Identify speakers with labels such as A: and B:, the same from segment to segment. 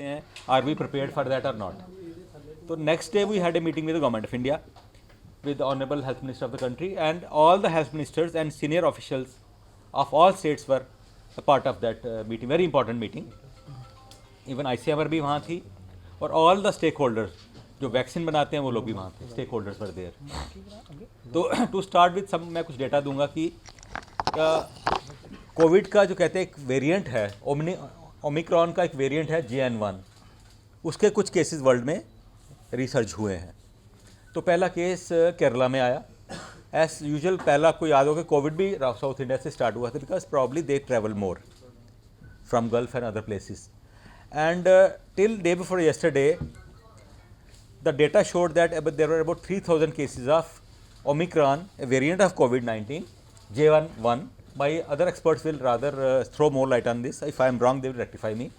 A: हैं, are we prepared for that और not. तो next day we had a meeting with the government of India, with the honorable health minister of the country, and all the health ministers and senior officials of all states were a part of that meeting, very important meeting. Even ICMR भी वहाँ थी और all the stakeholders जो vaccine बनाते हैं वो लोग भी वहाँ थे, stakeholders were there. तो to start with some मैं कुछ डेटा दूंगा कि कोविड का जो कहते हैं एक वेरिएंट है, ओमिक्रॉन का एक वेरिएंट है JN1, उसके कुछ केसेस वर्ल्ड में रिसर्च हुए हैं. तो पहला केस केरला में आया. एज यूजुअल पहला आपको याद होगा कोविड भी साउथ इंडिया से स्टार्ट हुआ था, because probably they travel more from Gulf and other places. And till day before yesterday the data showed that there were about 3000 cases of Omicron, a variant of COVID-19, JN1. My other experts will rather throw more light on this. If I am wrong, they will rectify me.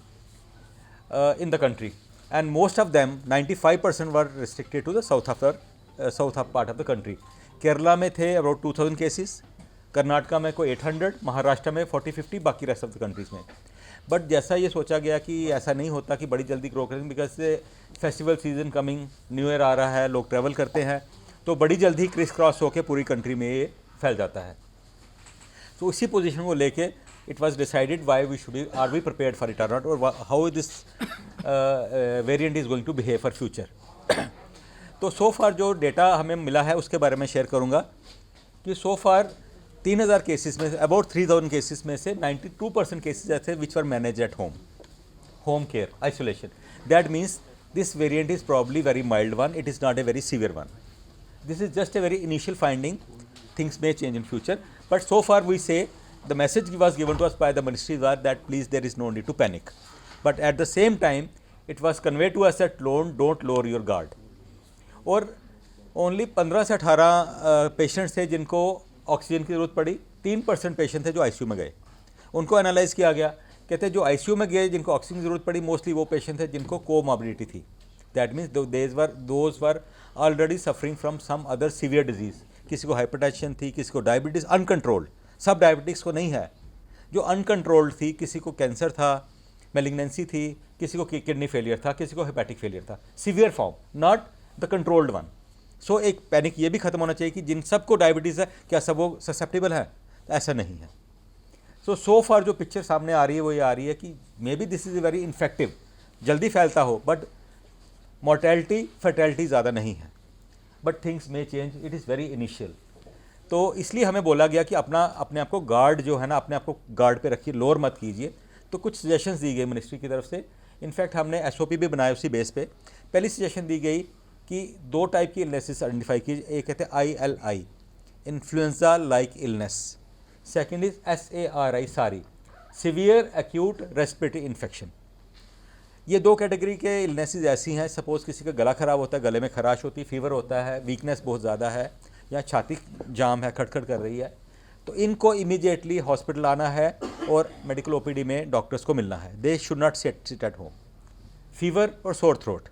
A: In the country. And most of them, 95% were restricted to the south part of the country. Kerala में थे about 2000 cases, Karnataka में कोई 800, महाराष्ट्र में 40-50, बाकी rest of the countries में. But जैसा ये सोचा गया कि ऐसा नहीं होता कि बड़ी जल्दी ग्रो करेंगे, because festival season coming, new year आ रहा है, लोग ट्रैवल करते हैं, तो बड़ी जल्दी क्रिस क्रॉस होकर पूरी कंट्री में ये फैल जाता है. तो उसी पोजीशन को लेके it was decided why we should be, are we prepared for it or not, or how this variant is going to behave for future. तो so far जो डेटा हमें मिला है उसके बारे में शेयर करूँगा कि so far 3000 केसेस में about 3000 केसेस में से 92% केसेस ऐसे which were managed at home care, isolation. That means this variant is probably very mild one, it is not a very severe one. This is just a very initial finding, things may change in future, but so far we say the message was given to us by the ministry was that please there is no need to panic, but at the same time it was conveyed to us that don't lower your guard. और only 15 से 18 patients थे जिनको oxygen की ज़रूरत पड़ी. 3% patient थे जो ICU में गए. उनको एनालाइज किया गया, कहते जो आईसीयू में गए जिनको ऑक्सीजन की ज़रूरत पड़ी मोस्टली वो पेशेंट थे जिनको कोमॉर्बिडिटी थी. That means those were already suffering from some other severe disease. किसी को हाइपरटेंशन थी, किसी को डायबिटीज़ अनकंट्रोल्ड, सब डायबिटिक्स को नहीं है, जो अनकंट्रोल्ड थी, किसी को कैंसर था, मेलिग्नेंसी थी, किसी को किडनी फेलियर था, किसी को हेपेटिक फेलियर था, severe form, not the controlled one. So एक पैनिक ये भी खत्म होना चाहिए कि जिन सबको डायबिटीज़ है क्या सब वो ससेप्टेबल है, ऐसा नहीं है. सो फार जो पिक्चर सामने आ रही है वो ये आ रही है कि may be this is a very infective, जल्दी फैलता हो, बट मोर्टेलिटी फर्टेलिटी ज़्यादा नहीं है, but things may change, it is very initial. तो इसलिए हमें बोला गया कि अपने आप को गार्ड जो है ना, अपने आप को गार्ड पे रखिए, लोअर मत कीजिए. तो कुछ सजेशंस दी गई मिनिस्ट्री की तरफ से. इनफैक्ट हमने SOP भी बनाया उसी बेस पे. पहली सजेशन दी गई कि 2 टाइप की इलनेसेस आइडेंटिफाई कीजिए. एक कहते हैं ILI, influenza like illness. Second is SARI, सारी, सीवियर एक्यूट रेस्पिरेटरी इन्फेक्शन. ये 2 कैटेगरी के इलनेसेस ऐसी हैं, सपोज़ किसी का गला ख़राब होता है, गले में खराश होती, फीवर होता है, वीकनेस बहुत ज़्यादा है, या छाती जाम है, खटखट कर रही है, तो इनको इमीडिएटली हॉस्पिटल आना है और मेडिकल OPD में डॉक्टर्स को मिलना है. They should not sit at home. Fever और sore throat,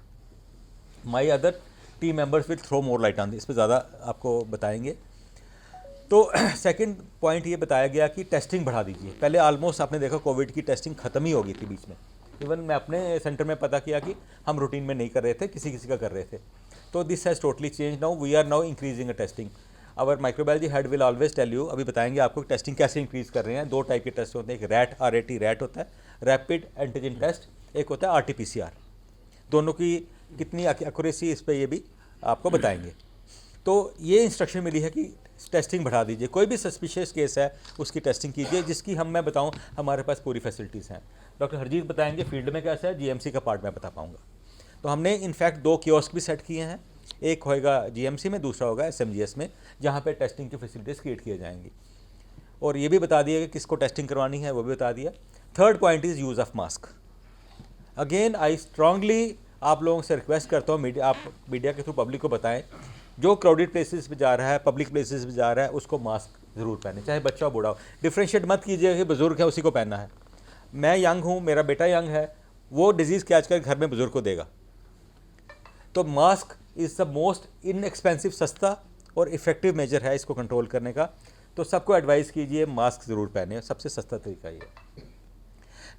A: my other team members will throw more light on this, इस पर ज़्यादा आपको बताएंगे. तो सेकंड पॉइंट ये बताया गया कि टेस्टिंग बढ़ा दीजिए. पहले ऑलमोस्ट आपने देखा कोविड की टेस्टिंग ख़त्म ही हो गई थी बीच में. इवन मैं अपने सेंटर में पता किया कि हम रूटीन में नहीं कर रहे थे, किसी किसी का कर रहे थे. तो this has totally change. Now we are now increasing a testing. Our microbiology head will always tell you, अभी बताएंगे आपको टेस्टिंग कैसे इंक्रीज़ कर रहे हैं. 2 टाइप के टेस्ट होते हैं, एक RAT होता है, रैपिड एंटीजन टेस्ट, एक होता है RT-PCR. दोनों की कितनी एक्यूरेसी इस पर ये भी आपको बताएंगे. तो ये इंस्ट्रक्शन मिली है कि टेस्टिंग बढ़ा दीजिए. कोई भी सस्पिशियस केस है उसकी टेस्टिंग कीजिए, जिसकी मैं बताऊं हमारे पास पूरी फैसिलिटीज़ हैं. डॉक्टर हरजीत बताएंगे फील्ड में कैसा है, GMC का पार्ट मैं बता पाऊंगा. तो हमने इनफैक्ट 2 कियोस्क भी सेट किए हैं. एक होएगा GMC में, दूसरा होगा SMGS में, जहाँ पे टेस्टिंग की फैसिलिटीज़ क्रिएट किए जाएंगी. और ये भी बता दिया कि किसको टेस्टिंग करवानी है, वो भी बता दिया. Third point is use of mask. Again I strongly आप लोगों से रिक्वेस्ट करता हूँ, आप मीडिया के थ्रू पब्लिक को बताएं, जो क्राउडेड प्लेसेस पे जा रहा है, पब्लिक प्लेसेस पे जा रहा है, उसको मास्क ज़रूर पहने, चाहे बच्चा हो बूढ़ा हो. डिफ्रेंशिएट मत कीजिए कि बुज़ुर्ग है उसी को पहनना है. मैं यंग हूँ, मेरा बेटा यंग है, वो डिजीज़ कैच कर घर में बुज़ुर्ग को देगा. तो mask is the most inexpensive, सस्ता और इफ़ेक्टिव मेजर है इसको कंट्रोल करने का. तो सबको एडवाइस कीजिए मास्क ज़रूर पहने, सबसे सस्ता तरीका ये.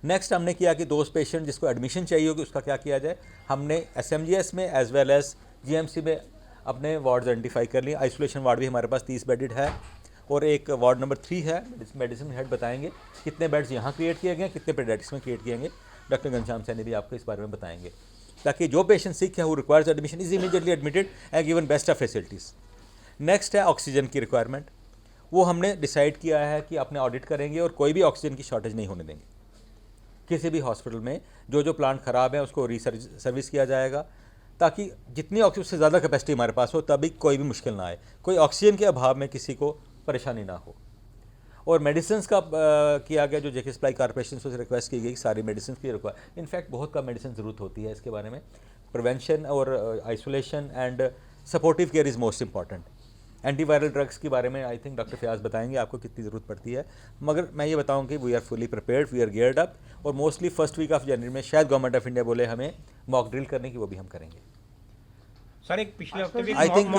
A: नेक्स्ट हमने किया कि दोस्त पेशेंट जिसको एडमिशन चाहिए होगी उसका क्या किया जाए, हमने SMGS में एज वेल एज GMC में अपने वार्ड्स आइडेंटिफाई कर लिए। आइसोलेशन वार्ड भी हमारे पास 30 बेडेड है और एक वार्ड नंबर 3 है, मेडिसिन हेड बताएंगे कितने बेड्स यहाँ क्रिएट किए गए, कितने पेडियाट्रिक्स में क्रिएट किए गए। डॉक्टर घनश्याम सैनी भी आपको इस बारे में बताएंगे, ताकि जो पेशेंट सिक है वो requires admission is immediately admitted and given best of facilities. Next है ऑक्सीजन की रिक्वायरमेंट, वो हमने डिसाइड किया है कि अपने ऑडिट करेंगे और कोई भी ऑक्सीजन की शॉर्टेज नहीं होने देंगे किसी भी हॉस्पिटल में। जो प्लांट ख़राब है उसको सर्विस किया जाएगा, ताकि जितनी ऑक्सीजन से ज़्यादा कैपेसिटी हमारे पास हो, तभी कोई भी मुश्किल ना आए, कोई ऑक्सीजन के अभाव में किसी को परेशानी ना हो। और मेडिसिन का किया गया, जो जेके सप्लाई कॉर्पोरेशन से रिक्वेस्ट की गई सारी मेडिसिन की रिक्वायर, इनफैक्ट बहुत कम मेडिसिन ज़रूरत होती है इसके बारे में। प्रिवेंशन और isolation and supportive care is most important. Antiviral drugs के बारे में आई थिंक डॉक्टर फयाज बताएंगे आपको कितनी ज़रूरत पड़ती है, मगर मैं ये बताऊं कि we are fully prepared, we are geared up. और मोस्टली फर्स्ट वीक ऑफ जनवरी में शायद गवर्नमेंट ऑफ इंडिया बोले हमें मॉक ड्रिल करने की, वो भी हम करेंगे।
B: सर एक पिछले हफ्ते भी
A: आई थिंक